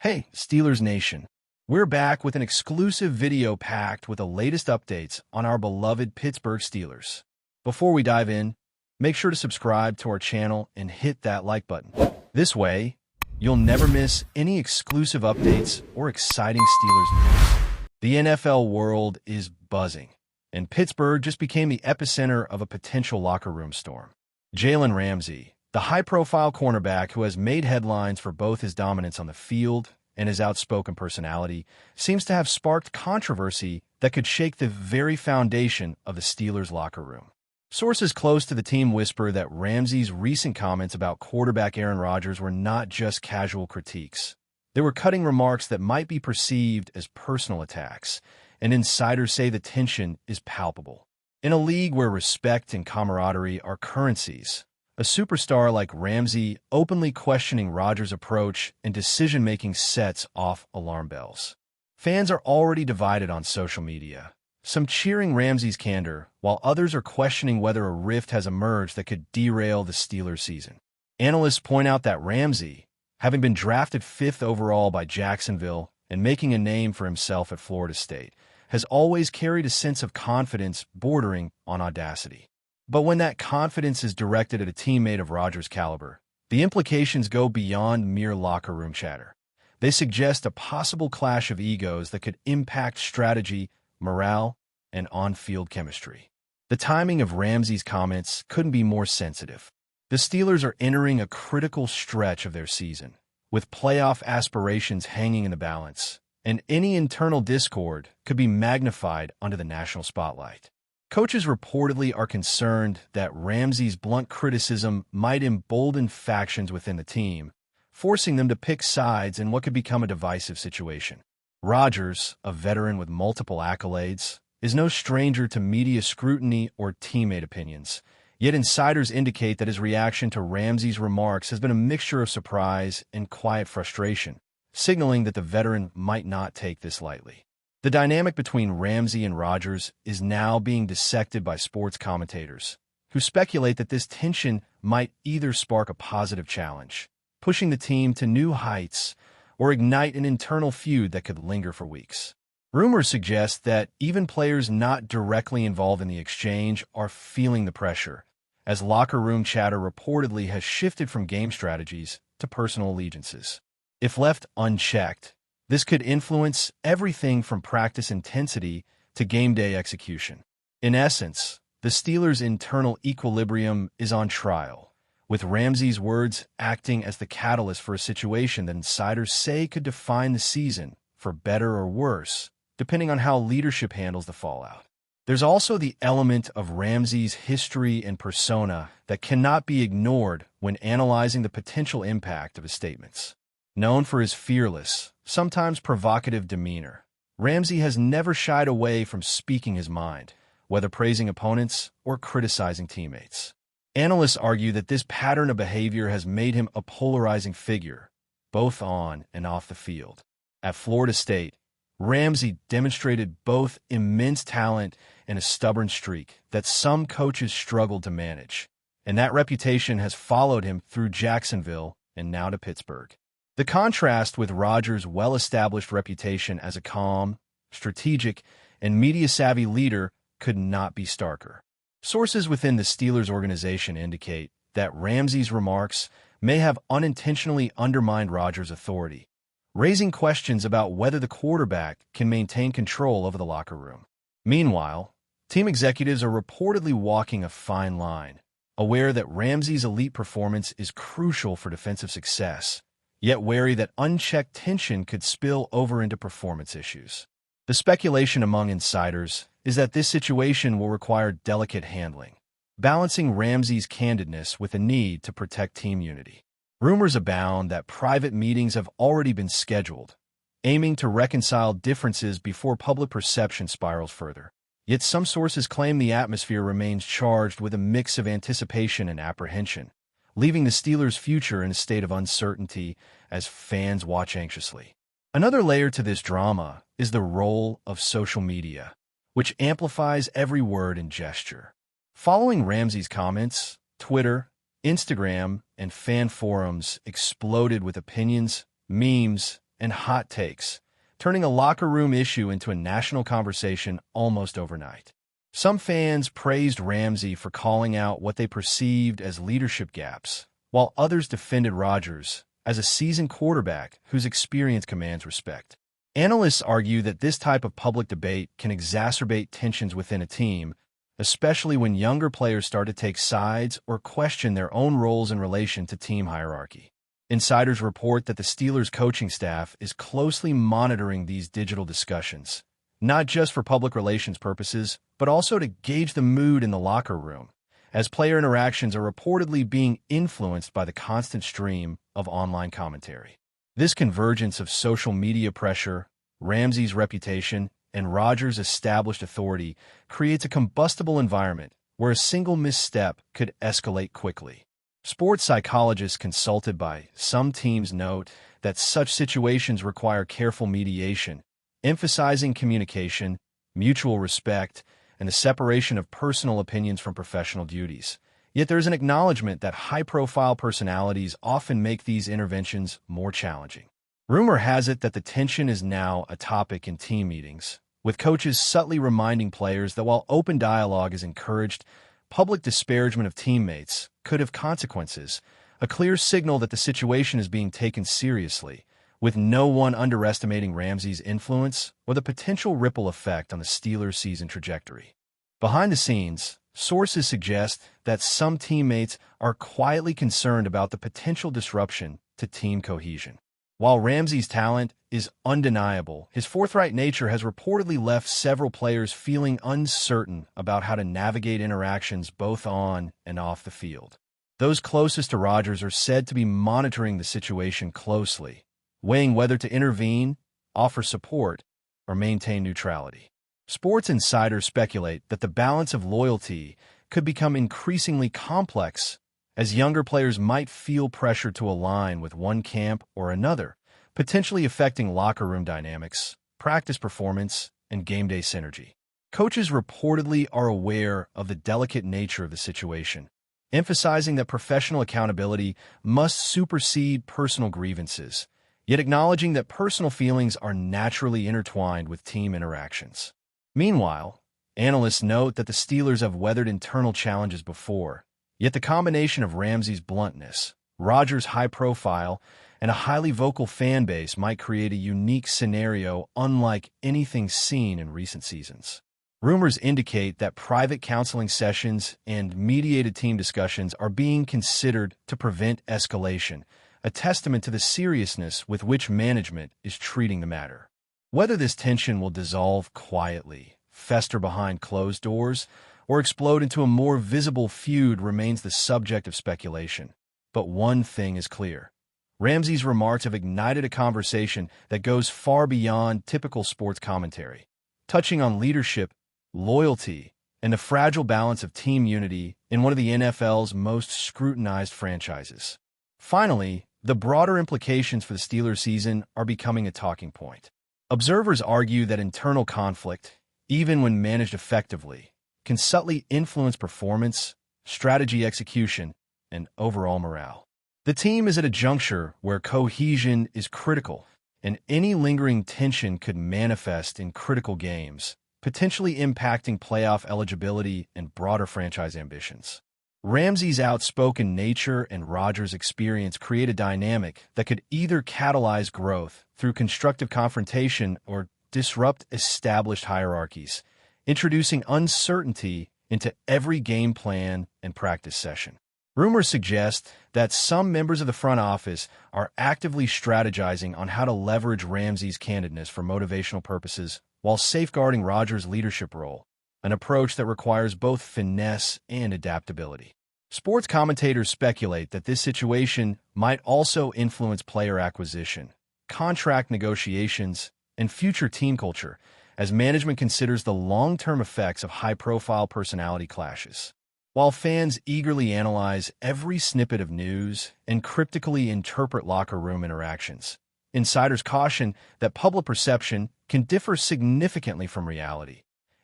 Hey, Steelers Nation. We're back with an exclusive video packed with the latest updates on our beloved Pittsburgh Steelers. Before we dive in, make sure to subscribe to our channel and hit that like button. This way, you'll never miss any exclusive updates or exciting Steelers news. The NFL world is buzzing, and Pittsburgh just became the epicenter of a potential locker room storm. JALEN Ramsey, the high-profile cornerback who has made headlines for both his dominance on the field and his outspoken personality, seems to have sparked controversy that could shake the very foundation of the Steelers' locker room. Sources close to the team whisper that Ramsey's recent comments about quarterback Aaron Rodgers were not just casual critiques. They were cutting remarks that might be perceived as personal attacks, and insiders say the tension is palpable. In a league where respect and camaraderie are currencies, a superstar like Ramsay openly questioning Rodgers' approach and decision-making sets off alarm bells. Fans are already divided on social media, some cheering Ramsay's candor, while others are questioning whether a rift has emerged that could derail the Steelers' season. Analysts point out that Ramsay, having been drafted 5th overall by Jacksonville and making a name for himself at Florida State, has always carried a sense of confidence bordering on audacity. But when that confidence is directed at a teammate of Rodgers' caliber, the implications go beyond mere locker room chatter. They suggest a possible clash of egos that could impact strategy, morale, and on-field chemistry. The timing of Ramsay's comments couldn't be more sensitive. The Steelers are entering a critical stretch of their season, with playoff aspirations hanging in the balance, and any internal discord could be magnified under the national spotlight. Coaches reportedly are concerned that Ramsay's blunt criticism might embolden factions within the team, forcing them to pick sides in what could become a divisive situation. Rodgers, a veteran with multiple accolades, is no stranger to media scrutiny or teammate opinions, yet insiders indicate that his reaction to Ramsay's remarks has been a mixture of surprise and quiet frustration, signaling that the veteran might not take this lightly. The dynamic between Ramsay and Rodgers is now being dissected by sports commentators, who speculate that this tension might either spark a positive challenge, pushing the team to new heights, or ignite an internal feud that could linger for weeks. Rumors suggest that even players not directly involved in the exchange are feeling the pressure, as locker room chatter reportedly has shifted from game strategies to personal allegiances. If left unchecked, this could influence everything from practice intensity to game day execution. In essence, the Steelers' internal equilibrium is on trial, with Ramsay's words acting as the catalyst for a situation that insiders say could define the season, for better or worse, depending on how leadership handles the fallout. There's also the element of Ramsay's history and persona that cannot be ignored when analyzing the potential impact of his statements. Known for his fearless, sometimes provocative demeanor, Ramsay has never shied away from speaking his mind, whether praising opponents or criticizing teammates. Analysts argue that this pattern of behavior has made him a polarizing figure, both on and off the field. At Florida State, Ramsay demonstrated both immense talent and a stubborn streak that some coaches struggled to manage, and that reputation has followed him through Jacksonville and now to Pittsburgh. The contrast with Rodgers' well-established reputation as a calm, strategic, and media-savvy leader could not be starker. Sources within the Steelers organization indicate that Ramsay's remarks may have unintentionally undermined Rodgers' authority, raising questions about whether the quarterback can maintain control over the locker room. Meanwhile, team executives are reportedly walking a fine line, aware that Ramsay's elite performance is crucial for defensive success, yet wary that unchecked tension could spill over into performance issues. The speculation among insiders is that this situation will require delicate handling, balancing Ramsay's candidness with a need to protect team unity. Rumors abound that private meetings have already been scheduled, aiming to reconcile differences before public perception spirals further. Yet some sources claim the atmosphere remains charged with a mix of anticipation and apprehension, leaving the Steelers' future in a state of uncertainty as fans watch anxiously. Another layer to this drama is the role of social media, which amplifies every word and gesture. Following Ramsay's comments, Twitter, Instagram, and fan forums exploded with opinions, memes, and hot takes, turning a locker room issue into a national conversation almost overnight. Some fans praised Ramsay for calling out what they perceived as leadership gaps, while others defended Rodgers as a seasoned quarterback whose experience commands respect. Analysts argue that this type of public debate can exacerbate tensions within a team, especially when younger players start to take sides or question their own roles in relation to team hierarchy. Insiders report that the Steelers' coaching staff is closely monitoring these digital discussions, not just for public relations purposes, but also to gauge the mood in the locker room, as player interactions are reportedly being influenced by the constant stream of online commentary. This convergence of social media pressure, Ramsay's reputation, and Rodgers' established authority creates a combustible environment where a single misstep could escalate quickly. Sports psychologists consulted by some teams note that such situations require careful mediation, emphasizing communication, mutual respect, and the separation of personal opinions from professional duties. Yet there is an acknowledgement that high-profile personalities often make these interventions more challenging. Rumor has it that the tension is now a topic in team meetings, with coaches subtly reminding players that while open dialogue is encouraged, public disparagement of teammates could have consequences, a clear signal that the situation is being taken seriously, with no one underestimating Ramsay's influence or the potential ripple effect on the Steelers' season trajectory. Behind the scenes, sources suggest that some teammates are quietly concerned about the potential disruption to team cohesion. While Ramsay's talent is undeniable, his forthright nature has reportedly left several players feeling uncertain about how to navigate interactions both on and off the field. Those closest to Rodgers are said to be monitoring the situation closely, weighing whether to intervene, offer support, or maintain neutrality. Sports insiders speculate that the balance of loyalty could become increasingly complex as younger players might feel pressure to align with one camp or another, potentially affecting locker room dynamics, practice performance, and game day synergy. Coaches reportedly are aware of the delicate nature of the situation, emphasizing that professional accountability must supersede personal grievances, yet acknowledging that personal feelings are naturally intertwined with team interactions. Meanwhile, analysts note that the Steelers have weathered internal challenges before, yet the combination of Ramsay's bluntness, Rodgers' high profile, and a highly vocal fan base might create a unique scenario unlike anything seen in recent seasons. Rumors indicate that private counseling sessions and mediated team discussions are being considered to prevent escalation, a testament to the seriousness with which management is treating the matter. Whether this tension will dissolve quietly, fester behind closed doors, or explode into a more visible feud remains the subject of speculation. But one thing is clear. Ramsay's remarks have ignited a conversation that goes far beyond typical sports commentary, touching on leadership, loyalty, and the fragile balance of team unity in one of the NFL's most scrutinized franchises. Finally, the broader implications for the Steelers season are becoming a talking point. Observers argue that internal conflict, even when managed effectively, can subtly influence performance, strategy execution, and overall morale. The team is at a juncture where cohesion is critical, and any lingering tension could manifest in critical games, potentially impacting playoff eligibility and broader franchise ambitions. Ramsay's outspoken nature and Rodgers' experience create a dynamic that could either catalyze growth through constructive confrontation or disrupt established hierarchies, introducing uncertainty into every game plan and practice session. Rumors suggest that some members of the front office are actively strategizing on how to leverage Ramsay's candidness for motivational purposes while safeguarding Rodgers' leadership role, an approach that requires both finesse and adaptability. Sports commentators speculate that this situation might also influence player acquisition, contract negotiations, and future team culture, as management considers the long-term effects of high-profile personality clashes. While fans eagerly analyze every snippet of news and cryptically interpret locker room interactions, insiders caution that public perception can differ significantly from reality,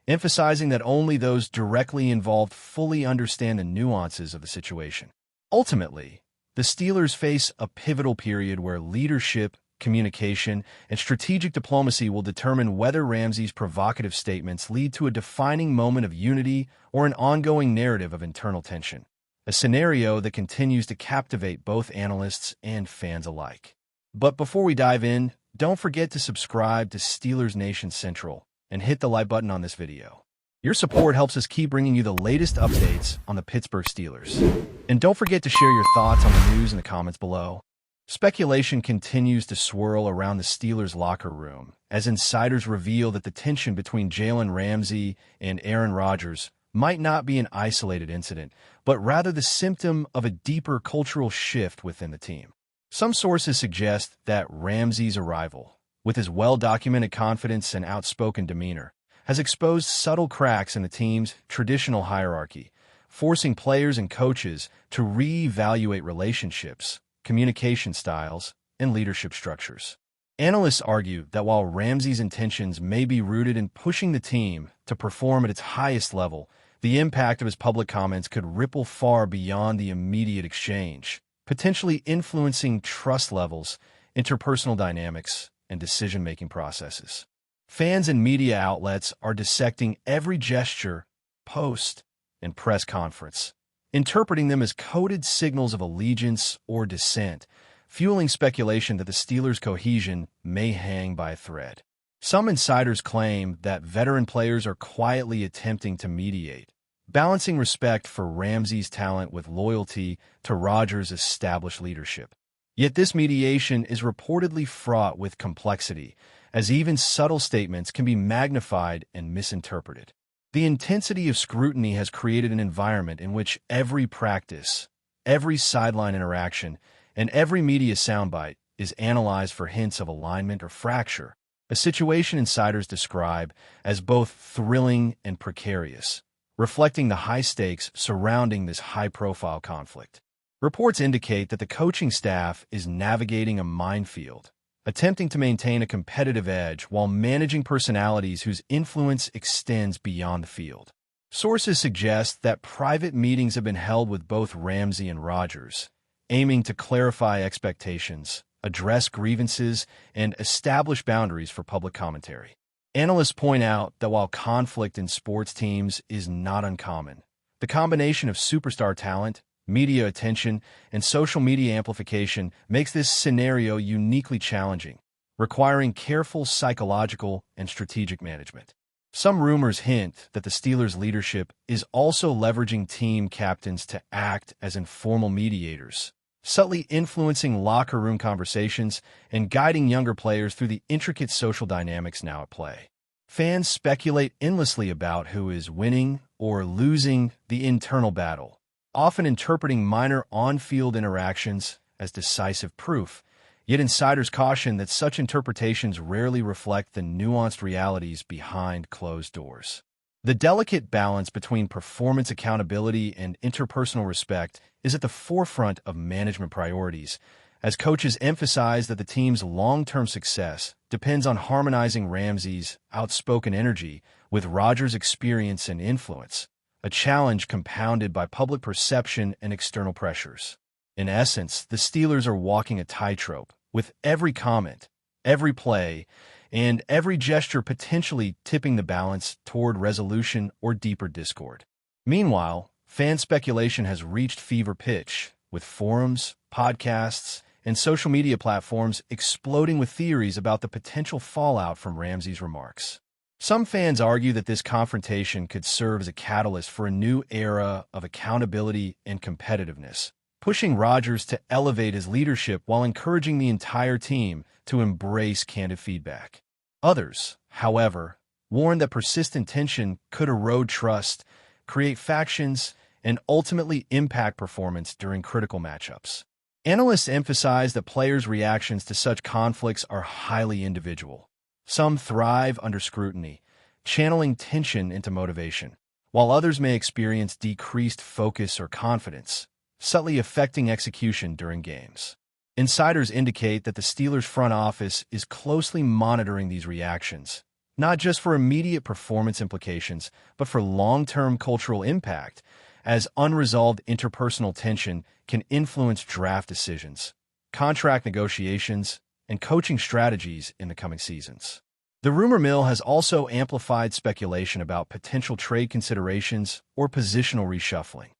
emphasizing that only those directly involved fully understand the nuances of the situation. Ultimately, the Steelers face a pivotal period where leadership, communication, and strategic diplomacy will determine whether Ramsay's provocative statements lead to a defining moment of unity or an ongoing narrative of internal tension, a scenario that continues to captivate both analysts and fans alike. But before we dive in, don't forget to subscribe to Steelers Nation Central and hit the like button on this video. Your support helps us keep bringing you the latest updates on the Pittsburgh Steelers. And don't forget to share your thoughts on the news in the comments below. Speculation continues to swirl around the Steelers' locker room as insiders reveal that the tension between JALEN Ramsey and RODGERS might not be an isolated incident, but rather the symptom of a deeper cultural shift within the team. Some sources suggest that Ramsey's arrival, with his well-documented confidence and outspoken demeanor, has exposed subtle cracks in the team's traditional hierarchy, forcing players and coaches to re-evaluate relationships, communication styles, and leadership structures. Analysts argue that while Ramsey's intentions may be rooted in pushing the team to perform at its highest level, the impact of his public comments could ripple far beyond the immediate exchange, potentially influencing trust levels, interpersonal dynamics, and decision-making processes. Fans and media outlets are dissecting every gesture, post, and press conference, interpreting them as coded signals of allegiance or dissent, fueling speculation that the Steelers' cohesion may hang by a thread. Some insiders claim that veteran players are quietly attempting to mediate, balancing respect for Ramsey's talent with loyalty to RODGERS' established leadership. Yet this mediation is reportedly fraught with complexity, as even subtle statements can be magnified and misinterpreted. The intensity of scrutiny has created an environment in which every practice, every sideline interaction, and every media soundbite is analyzed for hints of alignment or fracture, a situation insiders describe as both thrilling and precarious, reflecting the high stakes surrounding this high-profile conflict. Reports indicate that the coaching staff is navigating a minefield, attempting to maintain a competitive edge while managing personalities whose influence extends beyond the field. Sources suggest that private meetings have been held with both Ramsay and RODGERS, aiming to clarify expectations, address grievances, and establish boundaries for public commentary. Analysts point out that while conflict in sports teams is not uncommon, the combination of superstar talent, media attention, and social media amplification makes this scenario uniquely challenging, requiring careful psychological and strategic management. Some rumors hint that the Steelers' leadership is also leveraging team captains to act as informal mediators, subtly influencing locker room conversations and guiding younger players through the intricate social dynamics now at play. Fans speculate endlessly about who is winning or losing the internal battle, often interpreting minor on-field interactions as decisive proof, yet insiders caution that such interpretations rarely reflect the nuanced realities behind closed doors. The delicate balance between performance accountability and interpersonal respect is at the forefront of management priorities, as coaches emphasize that the team's long-term success depends on harmonizing Ramsey's outspoken energy with RODGERS' experience and influence, a challenge compounded by public perception and external pressures. In essence, the Steelers are walking a tightrope, with every comment, every play, and every gesture potentially tipping the balance toward resolution or deeper discord. Meanwhile, fan speculation has reached fever pitch, with forums, podcasts, and social media platforms exploding with theories about the potential fallout from Ramsey's remarks. Some fans argue that this confrontation could serve as a catalyst for a new era of accountability and competitiveness, pushing RODGERS to elevate his leadership while encouraging the entire team to embrace candid feedback. Others, however, warn that persistent tension could erode trust, create factions, and ultimately impact performance during critical matchups. Analysts emphasize that players' reactions to such conflicts are highly individual. Some thrive under scrutiny, channeling tension into motivation, while others may experience decreased focus or confidence, subtly affecting execution during games. Insiders indicate that the Steelers' front office is closely monitoring these reactions, not just for immediate performance implications, but for long-term cultural impact, as unresolved interpersonal tension can influence draft decisions, contract negotiations, and coaching strategies in the coming seasons. The rumor mill has also amplified speculation about potential trade considerations or positional reshuffling,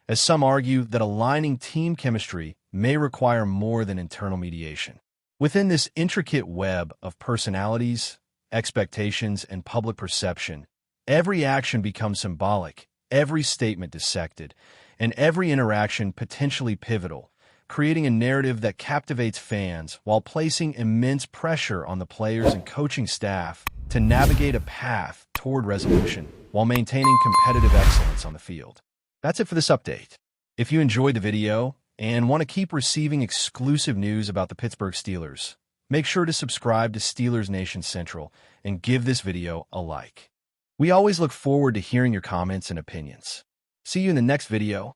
as some argue that aligning team chemistry may require more than internal mediation. Within this intricate web of personalities, expectations, and public perception, every action becomes symbolic, every statement dissected, and every interaction potentially pivotal, creating a narrative that captivates fans while placing immense pressure on the players and coaching staff to navigate a path toward resolution while maintaining competitive excellence on the field. That's it for this update. If you enjoyed the video and want to keep receiving exclusive news about the Pittsburgh Steelers, make sure to subscribe to Steelers Nation Central and give this video a like. We always look forward to hearing your comments and opinions. See you in the next video.